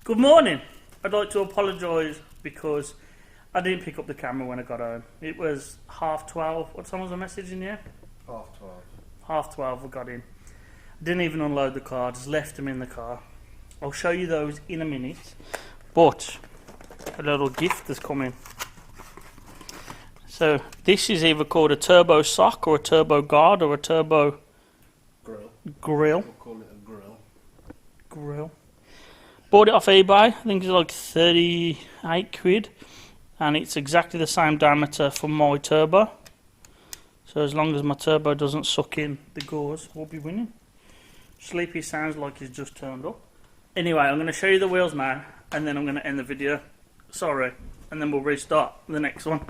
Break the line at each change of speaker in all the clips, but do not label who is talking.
Good morning. I'd like to apologise because I didn't pick up the camera when I got home. It was 12:30. What time was I messaging you?
12:30.
12:30 I got in. Didn't even unload the car, just left them in the car. I'll show you those in a minute. But a little gift has come in. So this is either called a turbo sock or a turbo guard or a turbo grill.
We'll call it a
Grill. Bought it off eBay. I think it's like 38 quid. And it's exactly the same diameter for my turbo. So as long as my turbo doesn't suck in the gauze, we'll be winning. Sleepy sounds like he's just turned up. Anyway, I'm going to show you the wheels now, and then I'm going to end the video. Sorry. And then we'll restart the next one.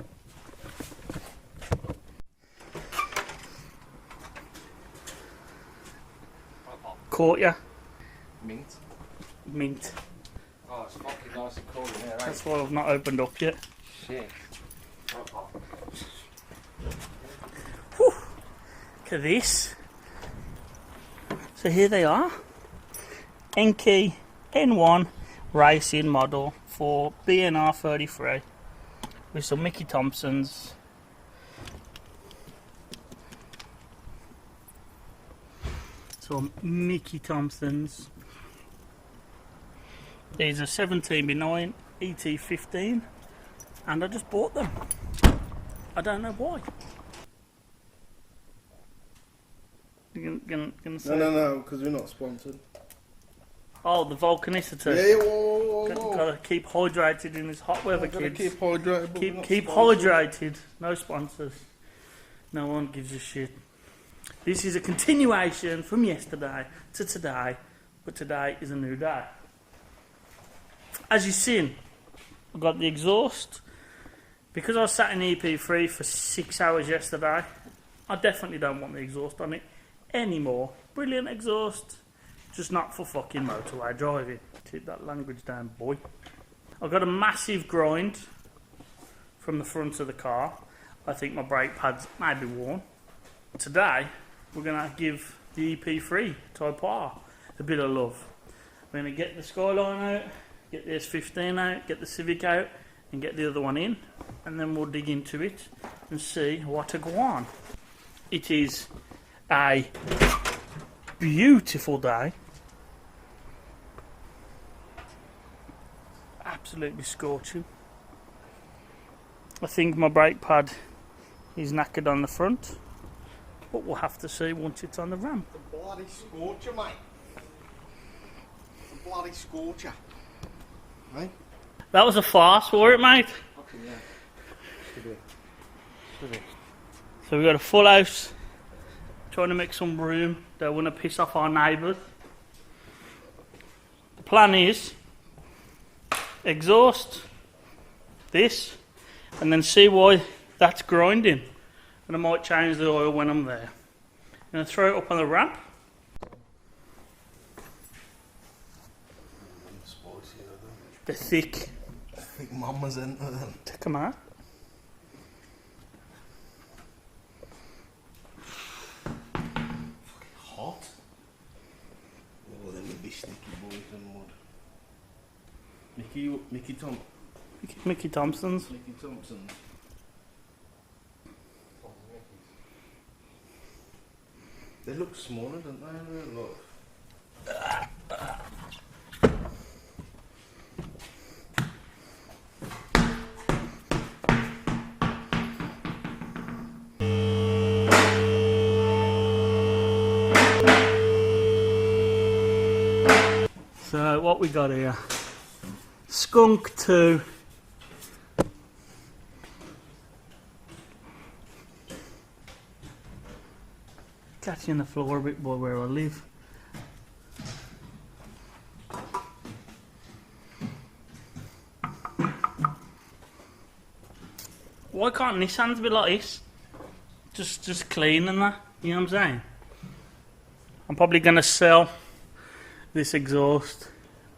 Caught ya? Mint.
Oh, it's fucking nice and cool in here, right?
That's why I've not opened up yet.
Shit.
Whew. Look at this. So here they are. Enkei N1 racing model for BNR 33 with some Mickey Thompsons. Some Mickey Thompsons. These are 17x9 ET15 and I just bought them. I don't know why. You gonna say?
No, because we're not sponsored.
Oh, the volcanicity.
Yeah, whoa.
Gotta keep hydrated in this hot weather,
Gotta
kids.
keep hydrated. but we're not
Keep
sponsored.
hydrated. No sponsors. No one gives a shit. This is a continuation from yesterday to today, but today is a new day. As you've seen, I've got the exhaust. Because I was sat in EP3 for 6 hours yesterday, I definitely don't want the exhaust on it anymore. Brilliant exhaust, just not for fucking motorway driving. Keep that language down, boy. I've got a massive grind from the front of the car. I think my brake pads may be worn. Today, we're going to give the EP3 Type R a bit of love. We're going to get the Skyline out, get the S15 out, get the Civic out, and get the other one in, and then we'll dig into it and see what to go on. It is a beautiful day. Absolutely scorching. I think my brake pad is knackered on the front, but we'll have to see once it's on the ramp.
It's a bloody scorcher, mate. It's a bloody scorcher. Right?
That was a farce for it, mate.
Fucking yeah. Should be.
So we've got a full house, trying to make some room. Don't want to piss off our neighbours. The plan is exhaust this and then see why that's grinding. And I might change the oil when I'm there. I'm going to throw it up on the ramp.
Spicy,
They're thick.
I think Mama's into them.
Take them out.
Hot. Oh, them would be sticky boys and wood. Mickey Thompsons.
Mickey
Thompsons. They look smaller, don't they? Look.
So what we got here? Skunk2. Catching the floor a bit by where I live. Why can't Nissans be like this? Just clean and that, you know what I'm saying? I'm probably gonna sell this exhaust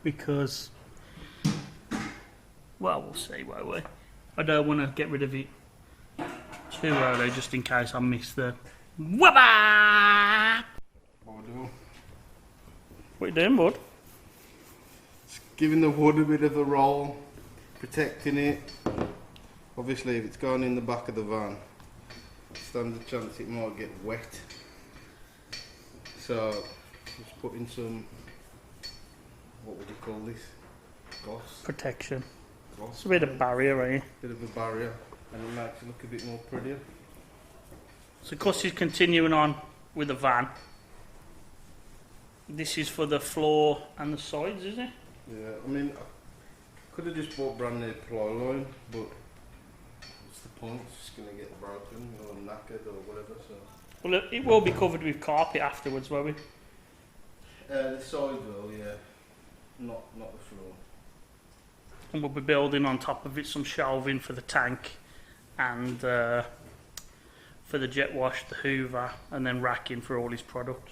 because, well, we'll see, won't we? I don't want to get rid of it too early just in case I miss the wabba.
What we doing?
What you doing, bud?
giving the wood a bit of a roll, protecting it. Obviously if it's gone in the back of the van, stands a chance it might get wet. So just putting some, what would you call this? Gloss?
Protection.
Gloss.
It's a bit of barrier, eh?
Bit of a barrier, and it makes it look a bit more prettier.
So Cuss is continuing on with the van. This is for the floor and the sides, is it?
Yeah, I mean, I could have just bought brand new ply line, but what's the point? It's just going to get broken or knackered or whatever, so...
Well, it will be covered with carpet afterwards, won't it?
The side will, yeah. Not the floor.
And we'll be building on top of it some shelving for the tank and for the jet wash, the hoover, and then racking for all his products.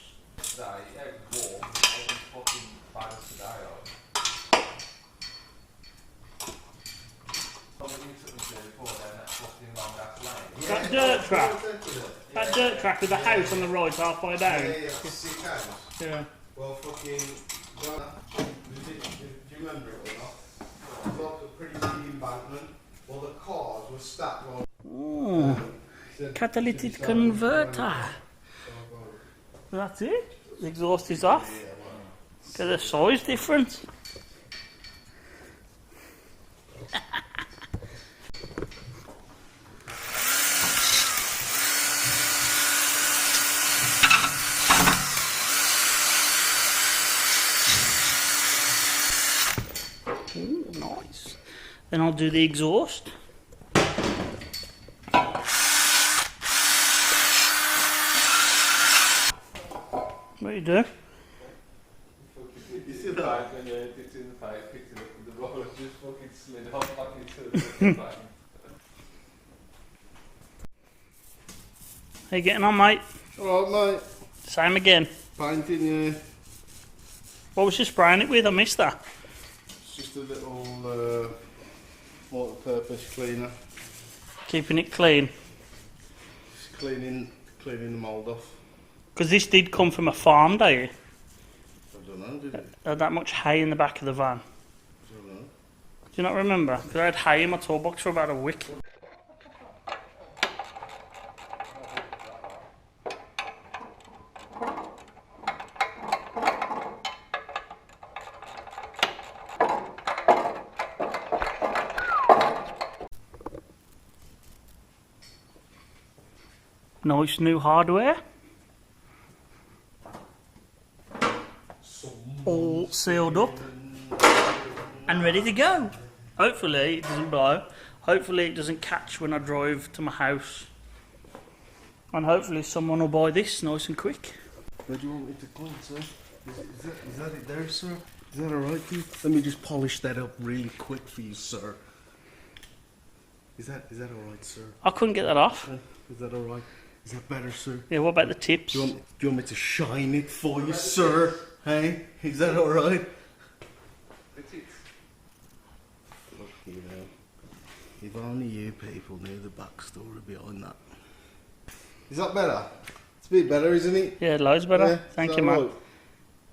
That dirt track with the house on the right halfway down.
Yeah, sick house.
Yeah.
Well, fucking... do you remember it or not? It's like a pretty big embankment. Well, the cars were stacked on...
Oh, catalytic converter. That's it. The exhaust is off. Get the size difference. Ooh, nice. Then I'll do the exhaust. What you do?
You see that?
When it's in the pipe, picked it up with the roller, just fucking slid off back into the pipe.
How you getting on, mate?
Alright, mate.
Same again.
Painting, yeah.
What was you spraying it with? I missed that.
It's just a little multi-purpose cleaner.
Keeping it clean.
Just cleaning the mould off.
Because this did come from a farm, don't you?
I don't know, did it?
Had that much hay in the back of the van.
I don't know.
Do you not remember? Because I had hay in my toolbox for about a week. Nice new hardware. All sealed up and ready to go. Hopefully it doesn't blow. Hopefully it doesn't catch when I drive to my house. And hopefully someone will buy this nice and quick.
Where do you want me to go, sir? Is that it there, sir? Is that alright for you? Let me just polish that up really quick for you, sir. Is that alright, sir?
I couldn't get that off.
Is that alright? Is that better, sir?
Yeah, what about the tips?
Do you want me to shine it for you, sir? Hey? Is that alright? Look, you know, if only you people knew the backstory behind that. Is that better? It's a bit better, isn't it?
Yeah, loads better.
Yeah,
Thank
is
you,
that
man.
right?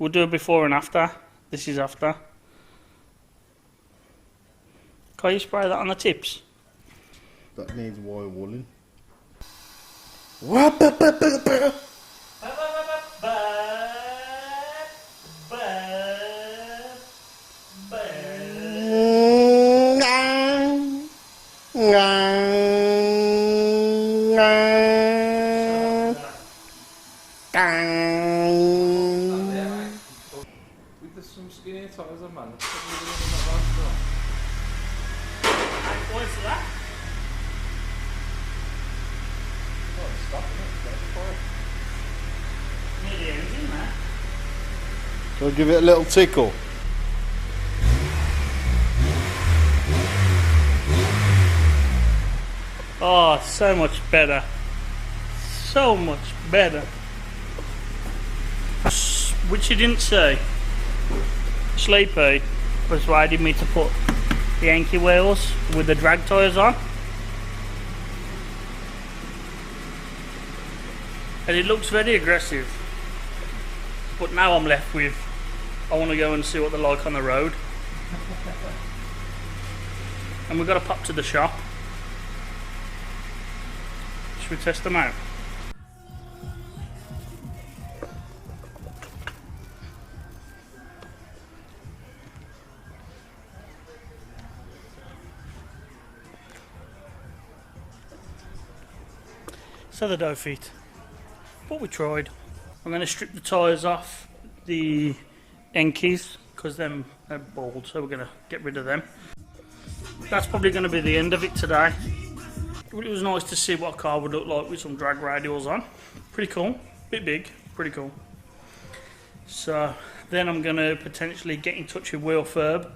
We'll do a before and after. This is after. Can you spray that on the tips?
That needs wire wooling.
With some skinny tires on, man. That's probably the one in that
What's that?
Oh, it's stopping it.
Near the engine, man.
Shall I give it a little tickle?
Oh, so much better. So much better. Which you didn't say. Sleepy persuaded me to put the enkei wheels with the drag tyres on. And it looks very aggressive. But now I'm left with, I want to go and see what they're like on the road. and we've got to pop to the shop. Should we test them out? So the dough feet, but we tried. I'm going to strip the tyres off the enkeis because them are bald, so we're going to get rid of them. That's probably going to be the end of it today. It was nice to see what a car would look like with some drag radials on. Pretty cool, bit big, pretty cool. So then I'm going to potentially get in touch with wheelfurb,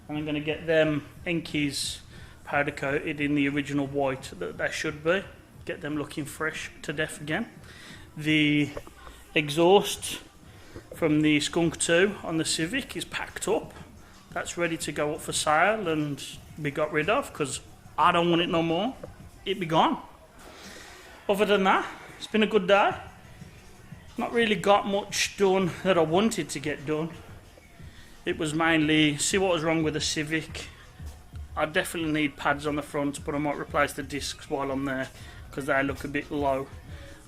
and I'm going to get them enkeis powder coated in the original white that they should be. Get them looking fresh to death again. The exhaust from the Skunk2 on the Civic is packed up. That's ready to go up for sale and be got rid of because I don't want it no more. It be gone. Other than that, it's been a good day. Not really got much done that I wanted to get done. It was mainly see what was wrong with the Civic. I definitely need pads on the front, but I might replace the discs while I'm there because they look a bit low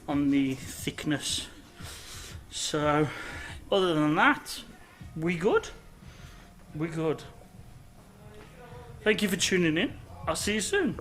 on the thickness. So other than that, we good. We're good. Thank you for tuning in. I'll see you soon.